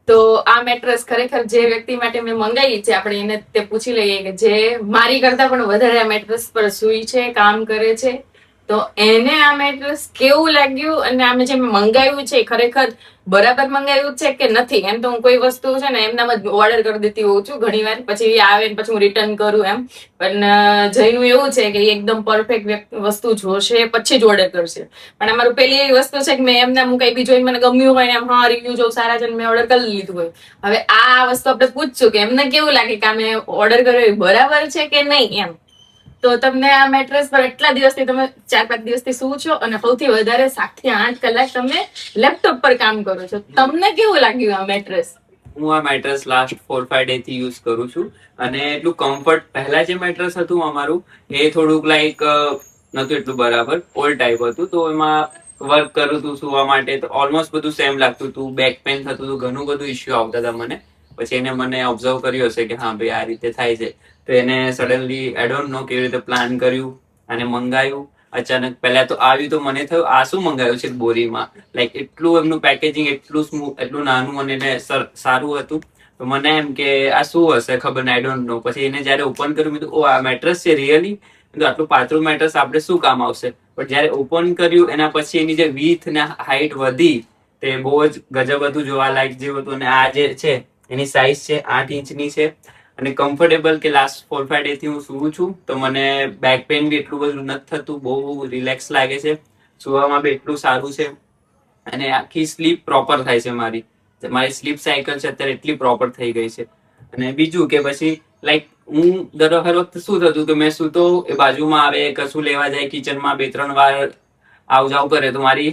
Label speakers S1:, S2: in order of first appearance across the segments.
S1: તો આ મેટ્રેસ ખરેખર જે વ્યક્તિ માટે મેં મંગાવી છે, આપણે એને તે પૂછી લઈએ કે જે મારી કરતા પણ વધારે આ મેટ્રેસ પર સૂઈ છે, કામ કરે છે, તો એને આ મેટ્રેસ કેવું લાગ્યું અને આમે જે મંગાવ્યું છે ખરેખર બરાબર મંગાવ્યું છે કે નથી. એમ તો હું કોઈ વસ્તુ છે ને એમનામ જ ઓર્ડર કરી દેતી હોઉં છું ઘણી વાર, પછી આવે ને પછી હું રિટર્ન કરું એમ. પણ જયનું એવું છે કે એકદમ પરફેક્ટ વસ્તુ જોશે પછી જ ઓર્ડર કરશે. પણ અમારું પેલી એવી વસ્તુ છે કે મેં એમને હું કઈ બી જોઈને મને ગમ્યું હોય ને એમ હા રિવ્યુ જો સારા છે મેં ઓર્ડર કરી લીધું હોય. હવે આ વસ્તુ આપણે પૂછશું કે એમને કેવું લાગે કે અમે ઓર્ડર કર્યો બરાબર છે કે નહીં એમ. તો તમને આ મેટ્રેસ પર એટલા દિવસથી તમે 4-5 દિવસથી શું છો અને સૌથી વધારે 7 થી 8 કલાક તમે લેપટોપ પર કામ કરો છો, તમને કેવું લાગ્યું આ મેટ્રેસ?
S2: હું આ મેટ્રેસ લાસ્ટ 4-5 ડે થી યુઝ કરું છું અને એટલું કમ્ફર્ટ, પહેલા જે મેટ્રેસ હતું અમારું એ થોડુંક લાઈક નતું એટલું બરાબર, ઓલ્ડ ટાઈપ હતું, તો એમાં વર્ક કરું હતું સુવા માટે તો ઓલમોસ્ટ બધું સેમ લાગતું હતું, બેક પેન થતું હતું, ઘણું બધું ઇસ્યુ આવતા હતા મને. પછી એને મને ઓબ્ઝર્વ કર્યું હશે કે હા ભાઈ આ રીતે થાય છે, તો એને સડનલી આઈ ડોન્ટ નો કેવી રીતે પ્લાન કર્યું અને મંગાયું. અચાનક પહેલા તો આવ્યું તો મને થયું આ શું મંગાવ્યું છે બોરીમાં, લાઈક એટલું એમનું પેકેજિંગ એટલું સ્મૂથ, એટલું નાનું અને એને સારું હતું. તો મને એમ કે આ શું હશે ખબર ને, આઈ ડોન્ટ નો. પછી એને જયારે ઓપન કર્યું મેં ઓ આ મેટ્રેસ છે રિયલી, આટલું પાતળું મેટ્રેસ આપણે શું કામ આવશે. પણ જયારે ઓપન કર્યું એના પછી એની જે વીથ ને હાઈટ વધી તે બહુ જ ગજબ હતું, જોવાલાયક જેવું હતું. અને આ જે છે એની સાઈઝ છે 8 ઇંચની છે અને કમ્ફર્ટેબલ, કે લાસ્ટ 4-5 ડે થી હું સુવું છું તો મને બેક પેઇન બી એટલું બધું નથી થતું, બહુ રિલેક્સ લાગે છે, સુવામાં બી એટલું સારું છે અને આખી સ્લીપ પ્રોપર થાય છે મારી. મારી સ્લીપ સાયકલ છે અત્યારે એટલી પ્રોપર થઈ ગઈ છે. અને બીજું કે પછી લાઈક હું દર વખત શું થતું કે મેં સૂતો એ બાજુમાં આવે, કશું લેવા જાય કિચનમાં 2-3 વાર આવ જાવ કરે તો મારી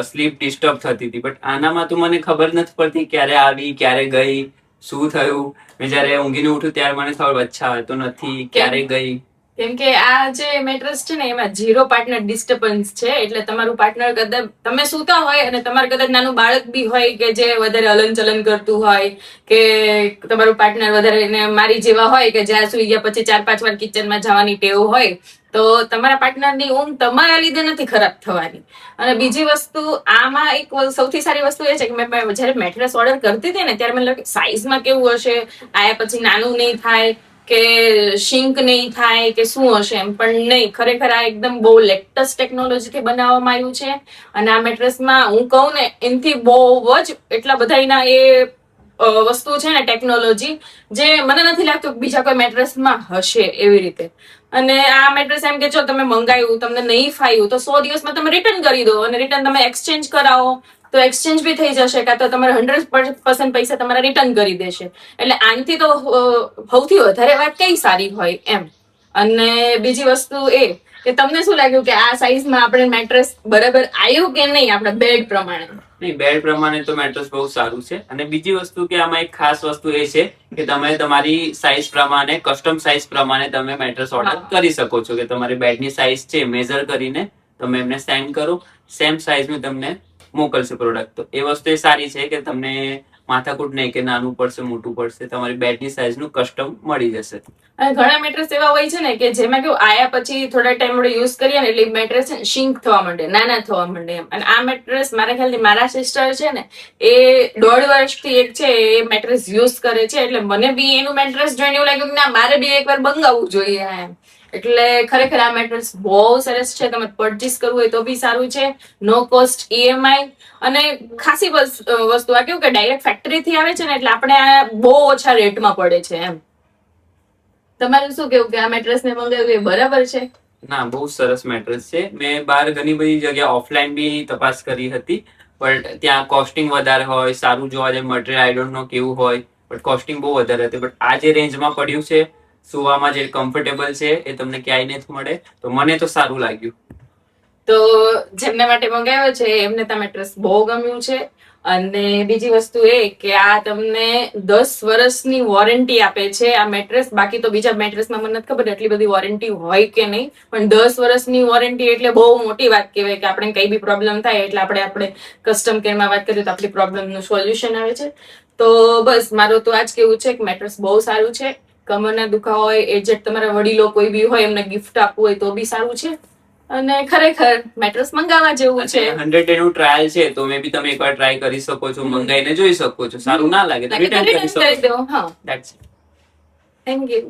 S2: સ્લીપ ડિસ્ટર્બ થતી હતી. બટ આનામાં તો મને ખબર નથી પડતી ક્યારે આવી ક્યારે ગઈ, શું થયું. મેં જયારે ઊંઘીને ઉઠું ત્યારે મને ખબર અચ્છા તો નથી, ક્યારે ગઈ. કેમ કે આ જે મેટ્રેસ છે ને એમાં 0 પાર્ટનર ડિસ્ટર્બન્સ છે, એટલે તમારું પાર્ટનર કદાચ તમે સૂતા હોય અને તમારે કદાચ નાનું બાળક બી હોય કે જે વધારે હલન ચલન કરતું હોય, કે તમારું પાર્ટનર વધારે મારી જેવા હોય કે જ્યાં સુઈ ગયા પછી 4-5 વાર કિચનમાં જવાની ટેવ હોય, તો તમારા પાર્ટનરની ઊંઘ તમારા લીધે નથી ખરાબ થવાની. અને બીજી વસ્તુ આમાં એક સૌથી સારી વસ્તુ એ છે કે મેં જયારે મેટ્રેસ ઓર્ડર કરતી હતી ને ત્યારે મને લાગ્યું સાઈઝમાં કેવું હશે, આયા પછી નાનું નહીં થાય કે શિંક નહીં થાય કે શું હશે એમ. પણ નહીં, ખરેખર આ એકદમ બહુ લેટેસ્ટ ટેકનોલોજીથી બનાવવામાં આવ્યું છે. અને આ મેટ્રેસમાં હું કહું ને એનાથી બહુ જ એટલા બધાના એ વસ્તુ છે ને ટેકનોલોજી, જે મને નથી લાગતું બીજા કોઈ મેટ્રેસમાં હશે એવી રીતે. અને આ મેટ્રેસ એમ કે જો તમે મંગાવ્યું તમને નહીં ફાવ્યું તો 100 દિવસમાં તમે રિટર્ન કરી દો અને રિટર્ન તમે એક્સચેન્જ કરાવો તો એક્સચેન્જ બી થઈ જશે, કાં તો તમારે 100% પૈસા તમારા રિટર્ન કરી દેશે. એટલે આનાથી તો સૌથી વધારે વાત કઈ સારી હોય એમ. અને બીજી વસ્તુ એ કે તમને શું લાગ્યું કે આ સાઈઝમાં આપણે મેટ્રેસ બરાબર આવ્યું કે નહીં આપણા બેડ પ્રમાણે? નહીં, બેડ પ્રમાણે તો મેટ્રેસ બહુ સારું છે. અને બીજી વસ્તુ કે આમાં એક ખાસ વસ્તુ એ છે કે તમે તમારી સાઈઝ પ્રમાણે, કસ્ટમ સાઈઝ પ્રમાણે તમે મેટ્રેસ ઓર્ડર કરી શકો છો. કે તમારી બેડની સાઈઝ છે મેઝર કરીને તમે એમને સેન્ડ કરો, સેમ સાઈઝનું તમને મોકલશે પ્રોડક્ટ. તો એ વસ્તુ એ સારી છે કે તમને માથાકૂટ નહીં કે નાનું પડશે મોટું પડશે, તમારી બેડની સાઈઝનું કસ્ટમ મળી જશે. અને ઘણા મેટ્રેસ એવા હોય છે ને કે જેમાં કેવું આયા પછી થોડા ટાઈમ આપણે યુઝ કરીએ ને એટલે મેટ્રેસ શિંક થવા માંડે, નાના થવા માંડે એમ. અને આ મેટ્રેસ મારા ખ્યાલથી મારા સિસ્ટર છે ને એ 1.5 વર્ષથી એક છે એ મેટ્રેસ યુઝ કરે છે, એટલે મને બી એનું મેટ્રેસ જોઈને એવું લાગ્યું કે ના મારે બી એકવાર મંગાવવું જોઈએ એમ. એટલે ખરેખર આ મેટ્રેસ બહુ સરસ છે, તમે પરચેસ કરવું હોય તો બી સારું છે, નો કોસ્ટ EMI. અને ખાસી વસ્તુ આ કેવું કે ડાયરેક્ટ ફેક્ટરી થી આવે છે ને એટલે આપણે આ બહુ ઓછા રેટમાં પડે છે એમ. તમારું શું કેવું કે આ મેટ્રેસ ને મંગાવ્યું એ બરાબર છે? ના, બહુ સરસ મેટ્રેસ છે. મેં બહાર ઘણી બધી જગ્યા ઓફલાઈન બી તપાસ કરી હતી, પણ ત્યાં કોસ્ટિંગ વધારે હોય, સારું જોવા જાય મટીરિયલ આઈ ડોન્ટ નો કેવું હોય, બટ કોસ્ટિંગ બહુ વધારે હતી. બટ આ જે રેન્જમાં પડ્યું છે, સુવામાં જે કમ્ફર્ટેબલ છે એ તમને ક્યાંય નથી મળે, તો મને તો સારું લાગ્યું. તો જેમના માટે મંગાવ્યો છે એમને તો મેટ્રેસ બહુ ગમ્યું છે. અને બીજી વસ્તુ એ કે આ તમને 10 વર્ષની વોરંટી આપે છે આ મેટ્રેસ. બાકી તો બીજા મેટ્રેસમાં મને નથી ખબર એટલી બધી વોરંટી હોય કે નહીં, પણ 10 વર્ષની વોરંટી એટલે બહુ મોટી વાત કહેવાય કે આપણે કઈ બી પ્રોબ્લેમ થાય એટલે આપણે કસ્ટમ કેરમાં વાત કરીએ તો આપણી પ્રોબ્લેમનું સોલ્યુશન આવે છે. તો બસ મારું તો આજ કેવું છે કે મેટ્રેસ બહુ સારું છે. કમરના દુખાવા હોય, એજેડ તમારા વડીલો કોઈ બી હોય એમને ગિફ્ટ આપવું હોય તો બી સારું છે.
S1: અને ખરેખર મેટ્રેસ મંગાવવા જેવું છે.
S2: 100 ડે નું ટ્રાયલ છે તો મે બી તમે એકવાર ટ્રાય કરી શકો છો, મંગાઈને જોઈ શકો છો. સારું ના લાગે તો રિટર્ન કરી શકો.
S1: દો. હા,
S2: That's it.
S1: Thank you.